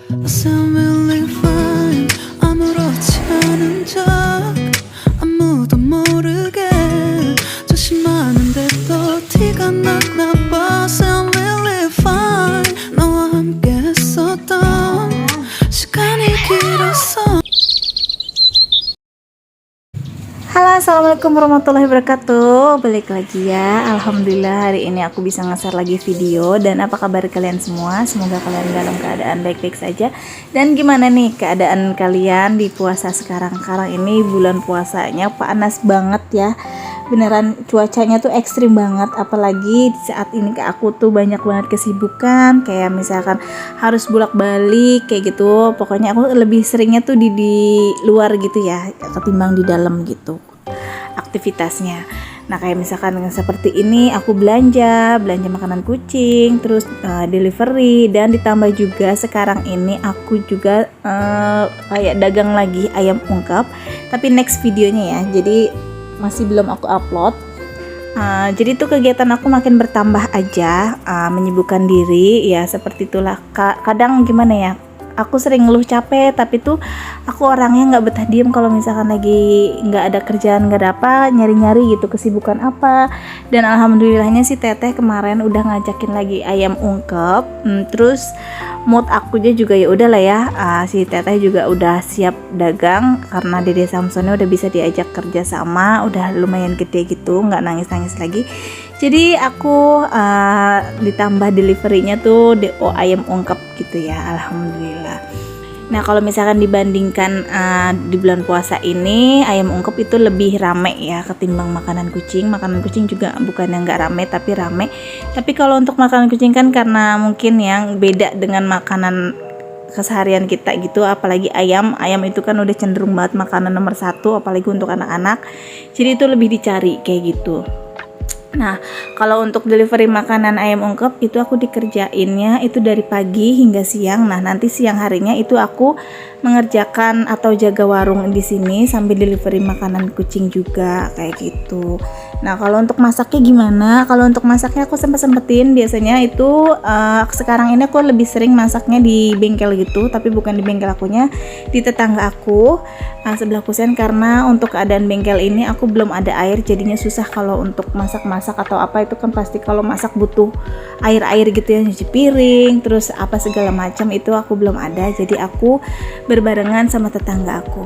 I sound really fine. 아무렇지 않은 척 아무도 모르게 조심하는데도 티가 났나 봐. Sound really fine. 너와 함께 했었던 시간이 길었어. Halo, assalamualaikum warahmatullahi wabarakatuh. Balik lagi ya. Alhamdulillah hari ini aku bisa nge-share lagi video. Dan apa kabar kalian semua? Semoga kalian dalam keadaan baik-baik saja. Dan gimana nih keadaan kalian di puasa sekarang? Sekarang ini bulan puasanya panas banget ya. Beneran cuacanya tuh ekstrim banget. Apalagi saat ini ke aku tuh banyak banget kesibukan. Kayak misalkan harus bolak-balik kayak gitu. Pokoknya aku lebih seringnya tuh di luar gitu ya, ketimbang di dalam gitu aktivitasnya. Nah kayak misalkan seperti ini aku belanja makanan kucing, terus delivery, dan ditambah juga sekarang ini aku juga kayak dagang lagi ayam ungkep, tapi next videonya ya, jadi masih belum aku upload. Jadi tuh kegiatan aku makin bertambah aja, menyibukkan diri ya, seperti itulah. Kadang gimana ya, aku sering ngeluh capek, tapi tuh aku orangnya nggak betah diem kalau misalkan lagi nggak ada kerjaan, nggak ada apa, nyari-nyari gitu kesibukan apa. Dan alhamdulillahnya si Teteh kemarin udah ngajakin lagi ayam ungkep, terus mood aku juga ya udahlah ya, si Teteh juga udah siap dagang karena Dede Samsonnya udah bisa diajak kerja sama, udah lumayan gede gitu, nggak nangis-nangis lagi. Jadi aku ditambah deliverynya tuh DO ayam ungkep gitu ya, alhamdulillah. Nah kalau misalkan dibandingkan di bulan puasa ini, ayam ungkep itu lebih rame ya ketimbang makanan kucing. Makanan kucing juga bukan yang nggak rame, tapi rame. Tapi kalau untuk makanan kucing kan karena mungkin yang beda dengan makanan keseharian kita gitu, apalagi ayam itu kan udah cenderung banget makanan nomor satu, apalagi untuk anak-anak. Jadi itu lebih dicari kayak gitu. Nah, kalau untuk delivery makanan ayam ungkep itu aku dikerjainnya itu dari pagi hingga siang. Nah, nanti siang harinya itu aku mengerjakan atau jaga warung di sini sambil delivery makanan kucing juga kayak gitu. Nah, kalau untuk masaknya gimana? Kalau untuk masaknya aku sempetin biasanya itu sekarang ini aku lebih sering masaknya di bengkel gitu, tapi bukan di bengkel akunya, di tetangga aku sebelah kusen, karena untuk keadaan bengkel ini aku belum ada air, jadinya susah kalau untuk masak atau apa. Itu kan pasti kalau masak butuh air gitu ya, nyuci piring terus apa segala macam, itu aku belum ada, jadi aku berbarengan sama tetangga aku.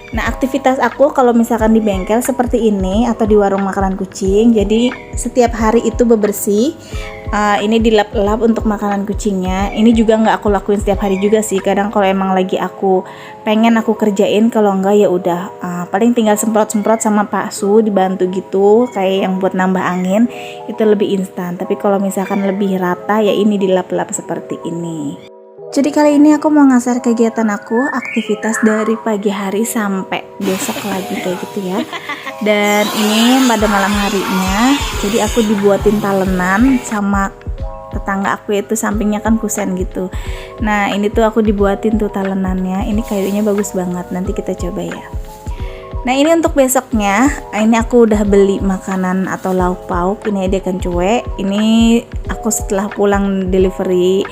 Nah aktivitas aku kalau misalkan di bengkel seperti ini atau di warung makanan kucing, jadi setiap hari itu bebersih. Ini dilap-lap untuk makanan kucingnya. Ini juga nggak aku lakuin setiap hari juga sih, kadang kalau emang lagi aku pengen aku kerjain, kalau enggak ya udah paling tinggal semprot-semprot sama Pak Su, dibantu gitu kayak yang buat nambah angin, itu lebih instan. Tapi kalau misalkan lebih rata ya ini dilap-lap seperti ini. Jadi kali ini aku mau ngasar kegiatan aku, aktivitas dari pagi hari sampai besok lagi kayak gitu ya. Dan ini pada malam harinya, jadi aku dibuatin talenan sama tetangga aku, itu sampingnya kan kusen gitu. Nah ini tuh aku dibuatin tuh talenannya, ini kayunya bagus banget, nanti kita coba ya. Nah ini untuk besoknya, ini aku udah beli makanan atau lauk pauk, ini dia kan cuek. Ini aku setelah pulang delivery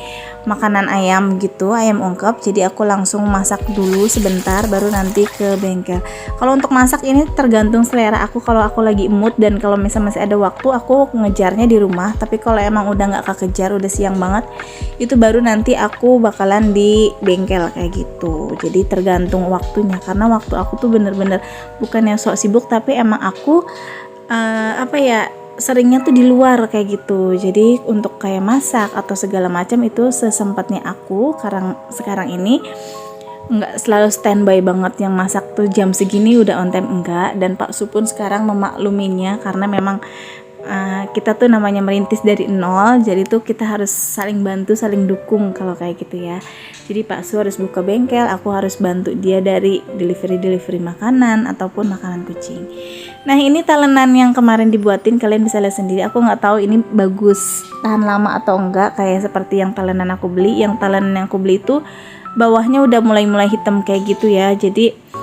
makanan ayam gitu, ayam ungkep, jadi aku langsung masak dulu sebentar baru nanti ke bengkel. Kalau untuk masak ini tergantung selera aku, kalau aku lagi mood dan kalau misalnya masih ada waktu aku ngejarnya di rumah. Tapi kalau emang udah nggak kekejar, udah siang banget, itu baru nanti aku bakalan di bengkel kayak gitu. Jadi tergantung waktunya, karena waktu aku tuh bener-bener bukan yang sok sibuk, tapi emang aku seringnya tuh di luar kayak gitu. Jadi untuk kayak masak atau segala macam itu sesempatnya aku. Sekarang ini nggak selalu standby banget yang masak tuh jam segini udah on time, enggak. Dan Pak Su pun sekarang memakluminya, karena memang kita tuh namanya merintis dari nol, jadi tuh kita harus saling bantu, saling dukung kalau kayak gitu ya. Jadi Pak Su harus buka bengkel, aku harus bantu dia dari delivery makanan ataupun makanan kucing. Nah ini talenan yang kemarin dibuatin, kalian bisa lihat sendiri. Aku nggak tahu ini bagus tahan lama atau enggak, kayak seperti yang talenan aku beli. Yang talenan yang aku beli itu bawahnya udah mulai hitam kayak gitu ya. Jadi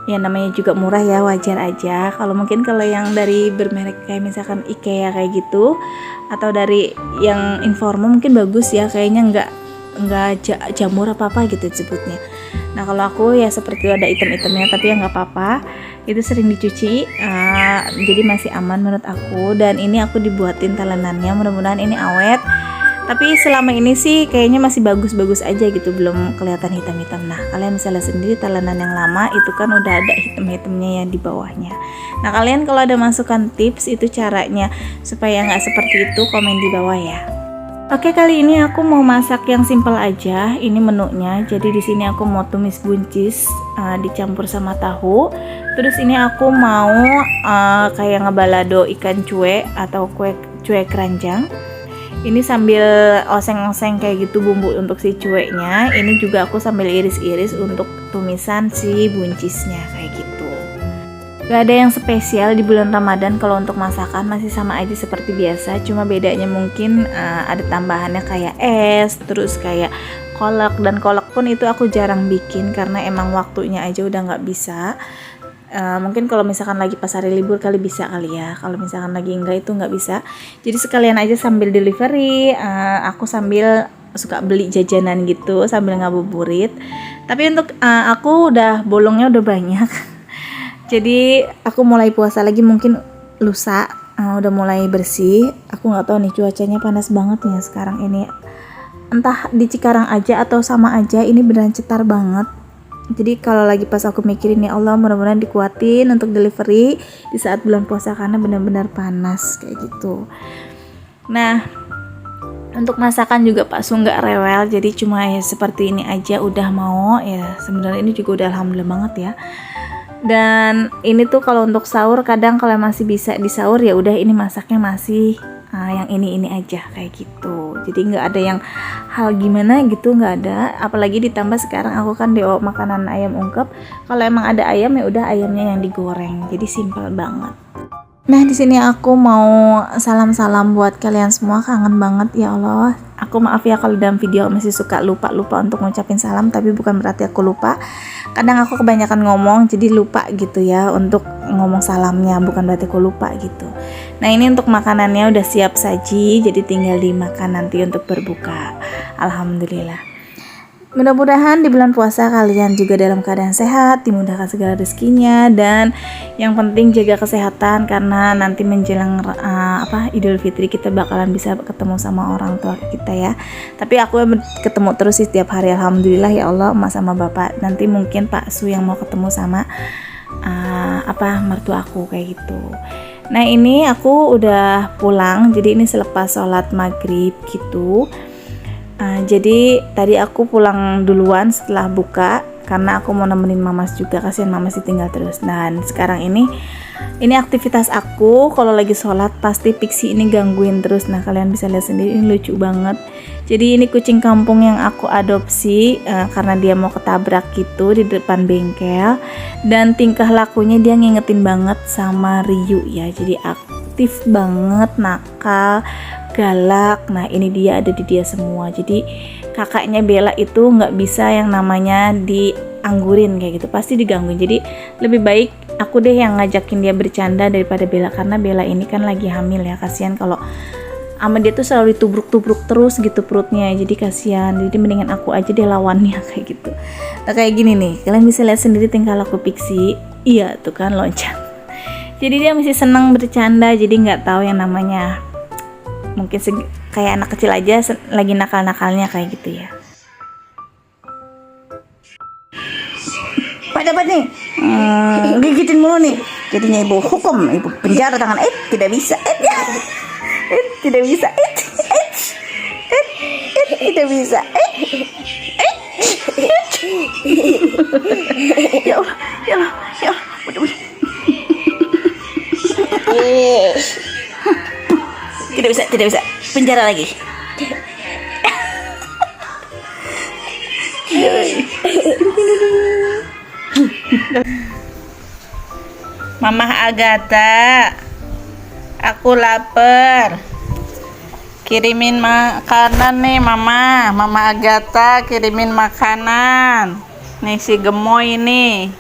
ya namanya juga murah ya, wajar aja. Kalau yang dari bermerek kayak misalkan IKEA kayak gitu, atau dari yang Informa mungkin bagus ya, kayaknya nggak jamur apa gitu disebutnya. Nah kalau aku ya seperti ada item-itemnya, tapi ya nggak apa-apa, itu sering dicuci, jadi masih aman menurut aku. Dan ini aku dibuatin telenannya, mudah-mudahan ini awet. Tapi selama ini sih kayaknya masih bagus-bagus aja gitu, belum kelihatan hitam-hitam. Nah kalian bisa lihat sendiri telenan yang lama itu kan udah ada hitam-hitamnya ya di bawahnya. Nah kalian kalau ada masukan tips itu caranya supaya nggak seperti itu, komen di bawah ya. Oke, kali ini aku mau masak yang simple aja. Ini menunya. Jadi di sini aku mau tumis buncis dicampur sama tahu. Terus ini aku mau kayak ngebalado ikan cuek atau kue cuek keranjang. Ini sambil oseng-oseng kayak gitu bumbu untuk si cueknya. Ini juga aku sambil iris-iris untuk tumisan si buncisnya kayak gitu. Gak ada yang spesial di bulan Ramadan kalau untuk masakan, masih sama aja seperti biasa. Cuma bedanya mungkin ada tambahannya kayak es, terus kayak kolak. Dan kolak pun itu aku jarang bikin karena emang waktunya aja udah gak bisa. Mungkin kalau misalkan lagi pas hari libur kali bisa kali ya. Kalau misalkan lagi enggak itu nggak bisa. Jadi sekalian aja sambil delivery, aku sambil suka beli jajanan gitu sambil ngabuburit. Tapi untuk aku udah bolongnya udah banyak. Jadi aku mulai puasa lagi mungkin lusa, udah mulai bersih. Aku nggak tahu nih, cuacanya panas banget ya sekarang ini. Entah di Cikarang aja atau sama aja, ini beneran cetar banget. Jadi kalau lagi pas aku mikirin, ya Allah mudah-mudahan dikuatin untuk delivery di saat bulan puasa karena benar-benar panas kayak gitu. Nah untuk masakan juga Pak Su nggak rewel, jadi cuma ya seperti ini aja udah mau ya. Sebenarnya ini juga udah alhamdulillah banget ya. Dan ini tuh kalau untuk sahur kadang kalau masih bisa di sahur ya udah ini masaknya masih yang ini aja kayak gitu. Jadi nggak ada yang hal gimana gitu, nggak ada. Apalagi ditambah sekarang aku kan DO makanan ayam ungkep. Kalau emang ada ayam ya udah ayamnya yang digoreng. Jadi simpel banget. Nah di sini aku mau salam-salam buat kalian semua, kangen banget ya Allah. Aku maaf ya kalau dalam video masih suka lupa untuk ngucapin salam, tapi bukan berarti aku lupa. Kadang aku kebanyakan ngomong jadi lupa gitu ya untuk ngomong salamnya, bukan berarti aku lupa gitu. Nah ini untuk makanannya udah siap saji, jadi tinggal dimakan nanti untuk berbuka. Alhamdulillah. Mudah-mudahan di bulan puasa kalian juga dalam keadaan sehat, dimudahkan segala rezekinya, dan yang penting jaga kesehatan karena nanti menjelang Idul Fitri kita bakalan bisa ketemu sama orang tua kita ya. Tapi aku ketemu terus sih setiap hari, alhamdulillah ya Allah, emak sama bapak. Nanti mungkin Pak Su yang mau ketemu sama mertua aku kayak gitu. Nah ini aku udah pulang, jadi ini selepas sholat maghrib gitu. Jadi tadi aku pulang duluan setelah buka karena aku mau nemenin Mamas juga, kasihan Mamas ditinggal terus. Dan sekarang ini aktivitas aku kalau lagi sholat pasti Pixie ini gangguin terus. Nah kalian bisa lihat sendiri, ini lucu banget. Jadi ini kucing kampung yang aku adopsi karena dia mau ketabrak gitu di depan bengkel. Dan tingkah lakunya dia ngingetin banget sama Ryu ya. Jadi aktif banget, nakal, galak. Nah ini dia ada di dia semua. Jadi kakaknya Bella itu nggak bisa yang namanya dianggurin kayak gitu, pasti digangguin. Jadi lebih baik aku deh yang ngajakin dia bercanda daripada Bella, karena Bella ini kan lagi hamil ya, kasihan kalau sama dia tuh selalu ditubruk-tubruk terus gitu perutnya, jadi kasihan. Jadi mendingan aku aja deh lawannya kayak gitu. Nah kayak gini nih, kalian bisa lihat sendiri tingkah laku Pixie. Iya tuh kan loncat. Jadi dia masih senang bercanda, jadi nggak tahu yang namanya mungkin kayak anak kecil aja lagi nakal-nakalnya kayak gitu ya. Pak dapat nih, gigitin mulu nih. Jadinya ibu hukum, ibu penjara tangan. Tidak bisa, tidak bisa, tidak bisa, ya Allah, ya Allah, ya Allah, udah. Tidak bisa, penjara lagi. Mama Agatha, aku lapar. Kirimin makanan nih Mama. Mama Agatha kirimin makanan. Nih si gemoy ini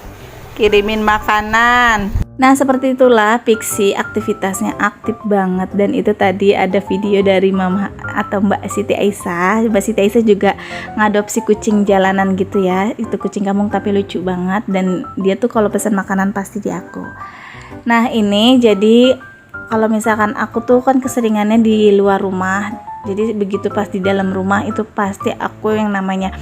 kirimin makanan. Nah seperti itulah Pixie, aktivitasnya aktif banget. Dan itu tadi ada video dari mama atau Mbak Siti Aisyah. Mbak Siti Aisyah juga ngadopsi kucing jalanan gitu ya. Itu kucing kampung tapi lucu banget. Dan dia tuh kalau pesan makanan pasti di aku. Nah ini jadi kalau misalkan aku tuh kan keseringannya di luar rumah. Jadi begitu pas di dalam rumah itu pasti aku yang namanya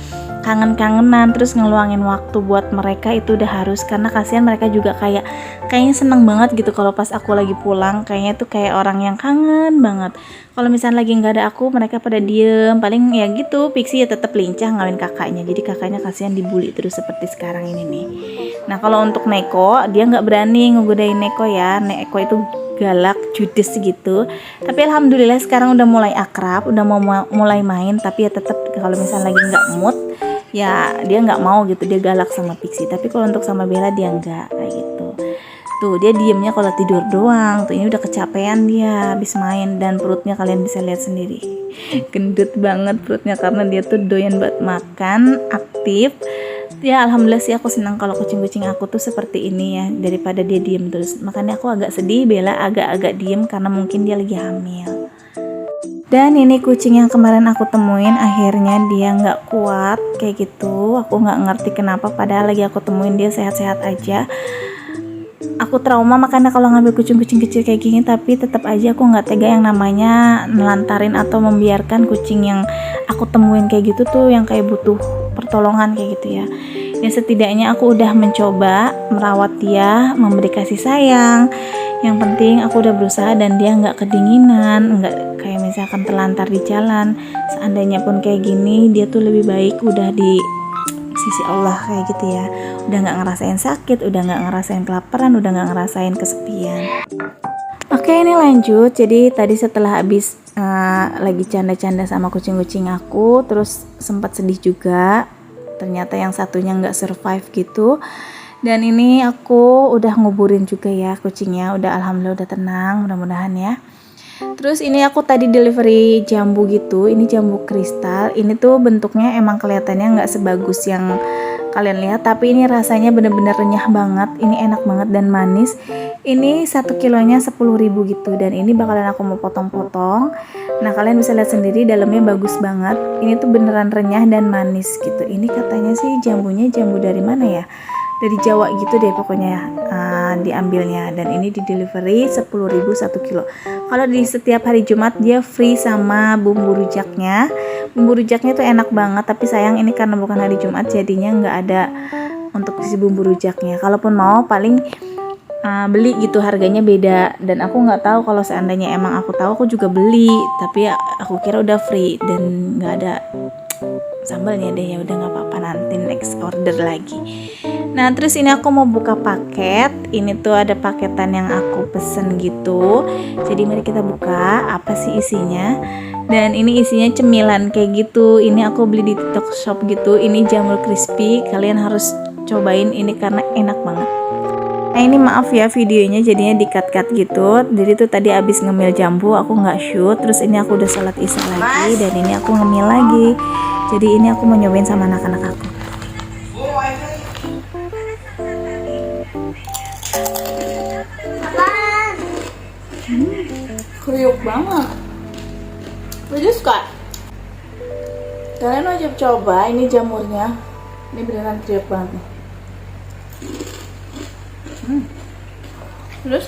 kangen-kangenan, terus ngeluangin waktu buat mereka itu udah harus, karena kasihan mereka juga kayaknya seneng banget gitu kalau pas aku lagi pulang, kayaknya tuh kayak orang yang kangen banget. Kalau misalnya lagi nggak ada aku, mereka pada diem, paling ya gitu. Pixie ya tetap lincah ngawin kakaknya, jadi kakaknya kasihan dibully terus seperti sekarang ini nih. Nah kalau untuk Neko, dia nggak berani ngegodain Neko ya. Neko itu galak, judes gitu. Tapi alhamdulillah sekarang udah mulai akrab, udah mau mulai main. Tapi ya tetap kalau misalnya lagi nggak mood, ya dia nggak mau gitu, dia galak sama Pixie. Tapi kalau untuk sama Bella dia nggak kayak gitu. Tuh dia diemnya kalau tidur doang. Tuh ini udah kecapean dia habis main, dan perutnya kalian bisa lihat sendiri. Gendut banget perutnya karena dia tuh doyan buat makan, aktif. Ya alhamdulillah sih aku senang kalau kucing-kucing aku tuh seperti ini ya, daripada dia diem terus. Makanya aku agak sedih Bella agak-agak diem karena mungkin dia lagi hamil. Dan ini kucing yang kemarin aku temuin, akhirnya dia nggak kuat kayak gitu. Aku nggak ngerti kenapa, padahal lagi aku temuin dia sehat-sehat aja. Aku trauma makanya kalau ngambil kucing-kucing kecil kayak gini, tapi tetap aja aku nggak tega yang namanya nelantarin atau membiarkan kucing yang aku temuin kayak gitu tuh yang kayak butuh pertolongan kayak gitu ya. Ya setidaknya aku udah mencoba merawat dia, memberi kasih sayang. Yang penting aku udah berusaha dan dia nggak kedinginan, nggak kayak misalkan terlantar di jalan. Seandainya pun kayak gini, dia tuh lebih baik udah di sisi Allah kayak gitu ya. Udah nggak ngerasain sakit, udah nggak ngerasain kelaparan, udah nggak ngerasain kesepian. Oke ini lanjut. Jadi tadi setelah habis lagi canda-canda sama kucing-kucing aku, terus sempat sedih juga. Ternyata yang satunya nggak survive gitu. Dan ini aku udah nguburin juga ya kucingnya, udah alhamdulillah udah tenang, mudah-mudahan ya. Terus ini aku tadi delivery jambu gitu, ini jambu kristal. Ini tuh bentuknya emang kelihatannya nggak sebagus yang kalian lihat, tapi ini rasanya bener-bener renyah banget, ini enak banget dan manis. Ini 1 kilonya 10.000 gitu, dan ini bakalan aku mau potong-potong. Nah kalian bisa lihat sendiri dalamnya bagus banget. Ini tuh beneran renyah dan manis gitu. Ini katanya sih jambunya jambu dari mana ya? Dari Jawa gitu deh pokoknya diambilnya, dan ini di delivery 10.000 1 kilo. Kalau di setiap hari Jumat dia free sama bumbu rujaknya. Bumbu rujaknya tuh enak banget, tapi sayang ini karena bukan hari Jumat jadinya nggak ada untuk isi bumbu rujaknya. Kalaupun mau paling beli gitu, harganya beda. Dan aku nggak tahu, kalau seandainya emang aku tahu aku juga beli, tapi ya, aku kira udah free dan nggak ada sambalnya deh. Ya udah nggak apa-apa, nanti next order lagi. Nah terus ini aku mau buka paket. Ini tuh ada paketan yang aku pesen gitu. Jadi mari kita buka apa sih isinya. Dan ini isinya cemilan kayak gitu. Ini aku beli di TikTok Shop gitu. Ini jamur crispy, kalian harus cobain ini karena enak banget. Nah ini maaf ya videonya jadinya di-cut gitu. Jadi tuh tadi abis ngemil jambu aku nggak shoot. Terus ini aku udah sholat isya lagi, dan ini aku ngemil lagi. Jadi ini aku mau nyobain sama anak-anak aku. Kriuk banget. Pedes kak. Kalian wajib coba ini jamurnya. Ini beneran kriuk banget nih. Terus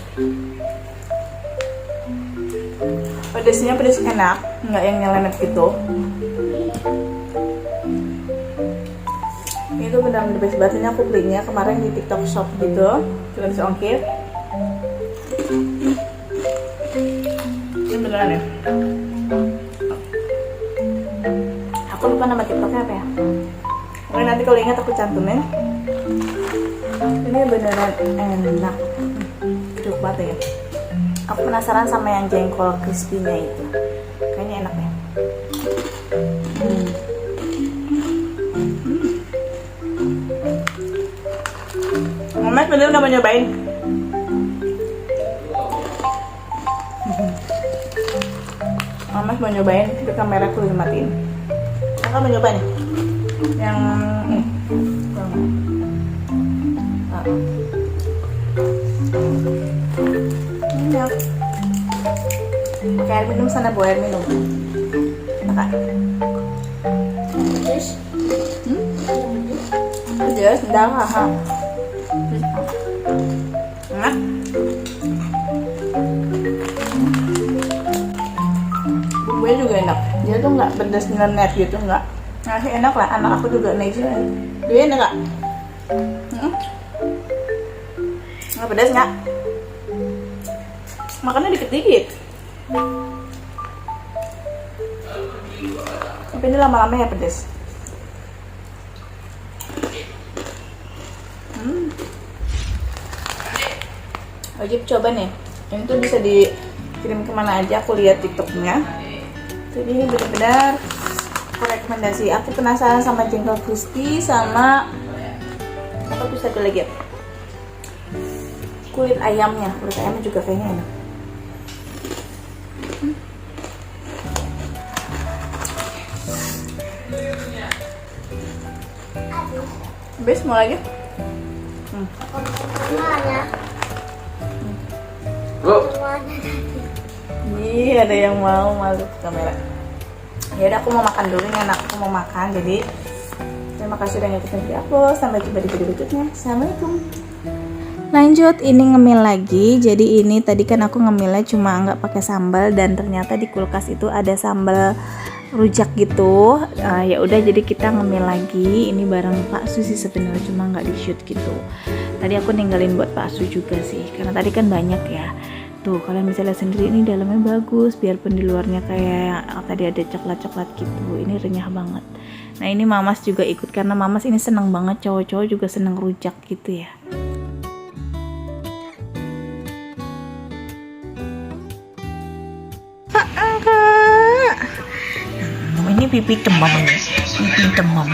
pedesnya pedes enak, nggak yang nyelenet gitu. Ini tuh benar-benar best banget. Ini aku belinya kemarin di TikTok Shop gitu, gratis ongkir. Ini beneran ya. Aku lupa nama TikToknya apa ya. Mungkin nanti kalau ingat aku cantumin. Ini beneran enak. Cukup banget ya. Aku penasaran sama yang jengkol crispy-nya itu. Kayaknya enak ya. Mas beliau udah mau nyobain. Mas mau nyobain, tapi kamera aku udah matiin. Kakak mau nyobain yang ini. banyak. Pakai air minum sana, bawa air minum. Makan. Pedas, enggak, haha. Enak. Bumbunya juga enak. Dia tuh nggak pedas nenek gitu, nggak. Ngasih enak lah. Anak aku juga Naija. Dia enak nggak? Nggak pedas nggak? Makannya dikit-dikit. Tapi ini lama-lama ya pedas. Wajib coba nih. Ini tuh bisa dikirim kemana aja. Aku lihat TikToknya. Jadi ini benar-benar rekomendasi. Aku penasaran sama jengkol crispy sama apa tuh satu lagi ya? Kulit ayamnya. Kulit ayamnya juga kayaknya enak. Habis mau lagi? Ih, ada yang mau masuk ke kamera. Ya udah, aku mau makan dulu nih anak. Aku mau makan. Jadi terima kasih udah ngikutin video aku. Sampai jumpa di video berikutnya. Assalamualaikum. Lanjut, ini ngemil lagi. Jadi ini tadi kan aku ngemilnya cuma nggak pakai sambal dan ternyata di kulkas itu ada sambal rujak gitu. Ya udah, jadi kita ngemil lagi. Ini bareng Pak Su sih sebenarnya, cuma nggak di shoot gitu. Tadi aku ninggalin buat Pak Su juga sih, karena tadi kan banyak ya. Tuh kalian bisa lihat sendiri, ini dalamnya bagus, biarpun di luarnya kayak tadi ada coklat-coklat gitu. Ini renyah banget. Nah ini Mamas juga ikut karena Mamas ini seneng banget, cowok-cowok juga seneng rujak gitu ya. Ini pipi tembam ini, pipi tembam,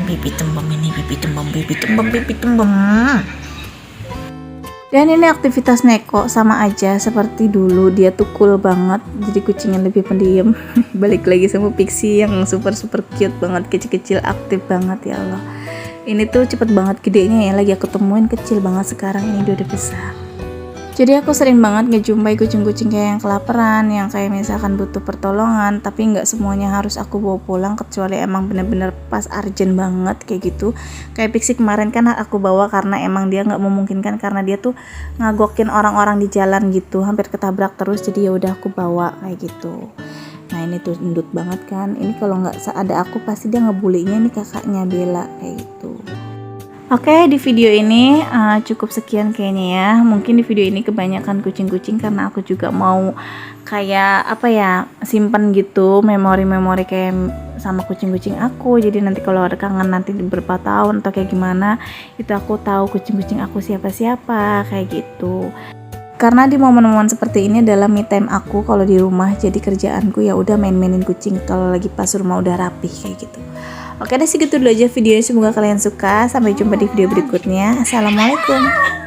pipi tembam ini, pipi tembam, pipi tembam, pipi tembam. Dan ini aktivitas Neko sama aja seperti dulu, dia tuh cool banget, jadi kucingnya lebih pendiam. Balik lagi sama Pixie yang super cute banget, kecil-kecil aktif banget ya Allah. Ini tuh cepet banget gedenya ya, lagi aku temuin kecil banget sekarang, ini dia udah besar. Jadi aku sering banget ngejumpai kucing-kucing kayak yang kelaparan, yang kayak misalkan butuh pertolongan, tapi nggak semuanya harus aku bawa pulang, kecuali emang bener-bener pas urgent banget kayak gitu. Kayak Pixie kemarin kan aku bawa karena emang dia nggak memungkinkan, karena dia tuh ngagokin orang-orang di jalan gitu, hampir ketabrak terus, jadi ya udah aku bawa kayak gitu. Nah ini tuh endut banget kan, ini kalau nggak ada aku pasti dia ngebulinya nih kakaknya Bella kayak gitu. Oke, di video ini cukup sekian kayaknya ya. Mungkin di video ini kebanyakan kucing-kucing karena aku juga mau kayak apa ya, simpen gitu memori-memori kayak sama kucing-kucing aku. Jadi nanti kalau ada kangen nanti beberapa tahun atau kayak gimana, itu aku tahu kucing-kucing aku siapa-siapa kayak gitu. Karena di momen-momen seperti ini adalah me time aku kalau di rumah, jadi kerjaanku ya udah main-mainin kucing kalau lagi pas rumah udah rapih kayak gitu. Oke deh, segitu dulu aja videonya, semoga kalian suka. Sampai jumpa di video berikutnya. Assalamualaikum.